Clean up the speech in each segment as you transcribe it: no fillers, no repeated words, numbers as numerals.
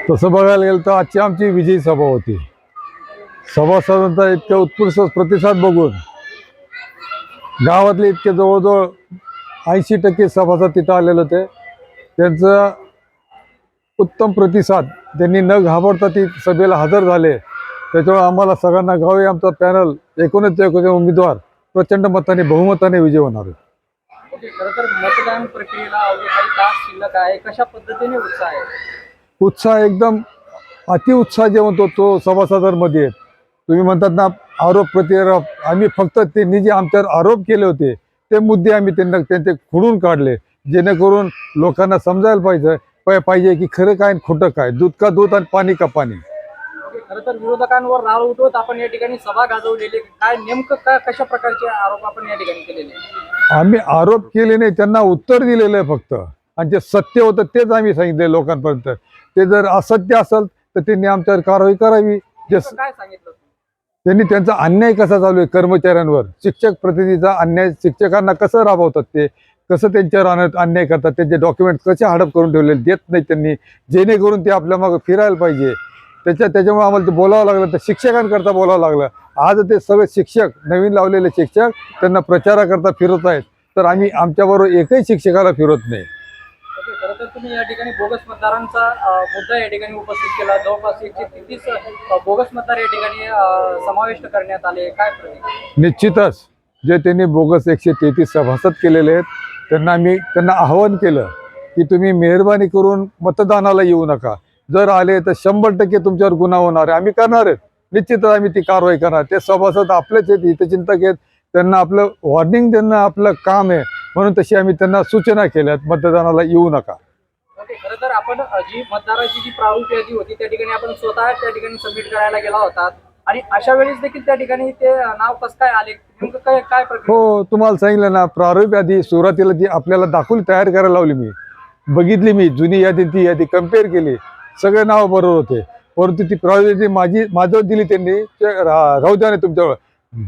तसं बघायला गेलं तर आजची आमची विजयी सभा होती। सभासदांचा इतका उत्कृष्ट प्रतिसाद बघून गावातले इतके जवळजवळ 80% सभासद तिथं आलेले होते। त्यांचा उत्तम प्रतिसाद, त्यांनी न घाबरता ती सभेला हजर झाले। त्याच्यामुळे आम्हाला सगळ्यांना गावी आमचा पॅनल एकूणच उमेदवार प्रचंड मताने बहुमताने विजय होणार आहे। खरं तर मतदान प्रक्रियेला अवघे काही तास शिल्लक आहे, कशा पद्धतीने उत्साह आहे? उत्साह एकदम अतिउत्साह जे म्हणतो तो सभासदांमध्ये आहे। तुम्ही म्हणतात ना आरोप प्रतिआरोप, आम्ही फक्त त्यांनी जे आमच्यावर आरोप केले होते ते मुद्दे आम्ही त्यांचे खोडून काढले, जेणेकरून लोकांना समजायला पाहिजे की खरं काय आणि खोटं काय, दूध का दूध आणि पाणी का पाणी। खरं तर विरोधकांवर राळ उठवत आपण या ठिकाणी सभा गाजवलेली, काय नेमकं काय कशा प्रकारचे आरोप आपण या ठिकाणी केलेले? आम्ही आरोप केले नाही, त्यांना उत्तर दिलेलं आहे फक्त, आणि जे सत्य होतं तेच आम्ही सांगितले लोकांपर्यंत। ते जर असत्य असेल तर त्यांनी आमच्यावर कारवाई करावी। काय सांगितलं त्यांनी त्यांचा अन्याय कसा चालू आहे कर्मचाऱ्यांवर, शिक्षक प्रतिनिधीचा अन्याय, शिक्षकांना कसं राबवतात, ते कसं त्यांच्यावर अन्याय करतात, त्यांचे डॉक्युमेंट कसे हडप करून ठेवलेले देत नाही त्यांनी, जेणेकरून ते आपल्या मागे फिरायला पाहिजे। त्याच्यामुळे आम्हाला ते बोलावं लागलं, तर शिक्षकांकरता बोलावं लागलं। आज ते सगळे शिक्षक, नवीन लावलेले शिक्षक त्यांना प्रचाराकरता फिरत आहेत, तर आम्ही आमच्याबरोबर एकही शिक्षकाला फिरत नाही। खरं तर तुम्ही या ठिकाणी बोगस मतदारांचा मुद्दा या ठिकाणी उपस्थित केला। जवळपास 133 बोगस मतदार या ठिकाणी समाविष्ट करण्यात आले, काय प्रतिक्रिया? निश्चितच जे त्यांनी बोगस 133 सभासद केलेले आहेत त्यांना आवाहन केलं की तुम्ही मेहरबानी करून मतदानाला येऊ नका, जर आले तर 100% तुमच्यावर गुन्हा होणार आहे, आम्ही करणार आहेत, निश्चितच आम्ही ती कारवाई करणार। ते सभासद आपलेच आहेत, हितचिंतक आहेत, त्यांना आपलं वॉर्निंग देणं आपलं काम आहे, म्हणून तशी आम्ही त्यांना सूचना केल्यात मतदानाला येऊ नका। खरं तर आपण जी मतदाराची जी प्रारूप यादी होती त्या ठिकाणी आपण स्वतः त्या ठिकाणी सबमिट करायला गेला होता, आणि अशा वेळेस देखील त्या ठिकाणी ते नाव कसं काय आले, नेमकं काय प्रक्रिया? हो, तुम्हाला सांगितलं ना, प्रारूप यादी सुरुवातीला जी आपल्याला दाखवली, तयार करायला लावली, मी बघितली, मी जुनी यादी ती यादी कम्पेअर केली, सगळे नाव बरोबर होते, परंतु ती प्रारूप यादी माझ्यावर दिली त्यांनी, राहू द्या नाही तुमच्यावर।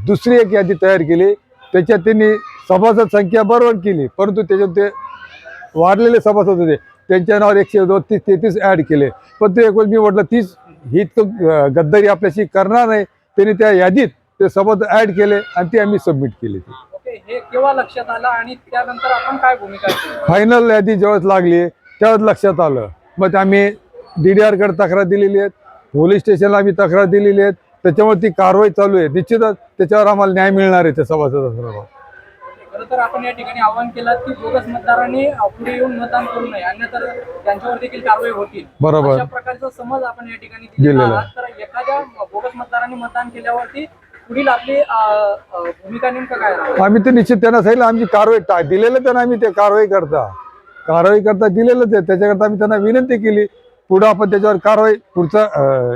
दुसरी एक यादी तयार केली, त्याच्यात त्यांनी सभासद संख्या बरोबर केली, परंतु त्याच्यात ते वाढलेले सभासद होते, त्यांच्या नावावर 132-33 ॲड केले। पण ते एक मी म्हटलं 30 ही गद्दारी आपल्याशी करणार नाही, त्यांनी त्या यादीत ते सभासद ॲड केले आणि ती आम्ही सबमिट केली। हे केव्हा लक्षात आलं आणि त्यानंतर आपण काय भूमिका केली? फायनल यादी जेव्हा लागली तेव्हाच लक्षात आलं। मग आम्ही DDR कडे तक्रार दिलेली आहे, पोलीस स्टेशनला आम्ही तक्रार दिलेली आहे, त्याच्यावर ती कारवाई चालू आहे। निश्चितच त्याच्यावर आम्हाला न्याय मिळणार आहे त्या सभासदांना। खरं तर आपण या ठिकाणी आवाहन केलं की बोगस मतदारांनी पुढे येऊन मतदान करू नये, अन्यथा त्यांच्यावर देखील कारवाई होतील, बरोबर, अशा प्रकारचा समज आपण या ठिकाणी दिलेला आहे। तर एखाद्या बोगस मतदारांनी मतदान केल्यावरती पुढील आपली भूमिका नेमकं काय राहणार? आम्ही ते निश्चित त्यांना सांगितलं, आमची कारवाई दिलेलं त्यांना, आम्ही ते कारवाई करता दिलेलं ते, त्याच्याकरता आम्ही त्यांना विनंती केली, पुढं आपण त्याच्यावर कारवाई पुढचा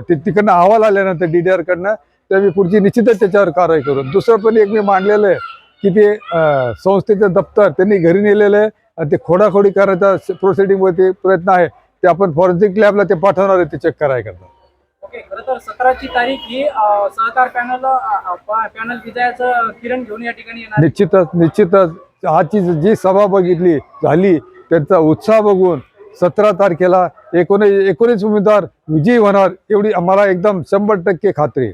तिकडनं अहवाल आल्यानंतर DDR कडनं तर आम्ही पुढची निश्चितच त्याच्यावर कारवाई करू। दुसरं पण एक मी मांडलेलं आहे की ते संस्थेचं दप्तर त्यांनी घरी नेलेलं आहे, आणि ते खोडाखोडी करायचा प्रोसिडिंग मध्ये प्रयत्न आहे, ते आपण फॉरेन्सिक लॅबला ते पाठवणार आहे, ते चेक करायकरता। खरं तर 17ची तारीख ही सहकार पॅनल विजयाचं किरण घेऊन या ठिकाणी येणार। निश्चितच आजची जी सभा झाली त्यांचा उत्साह बघून 17 तारखेला 19 उमेदवार विजयी होणार, एवढी आम्हाला एकदम 100% खात्री आहे।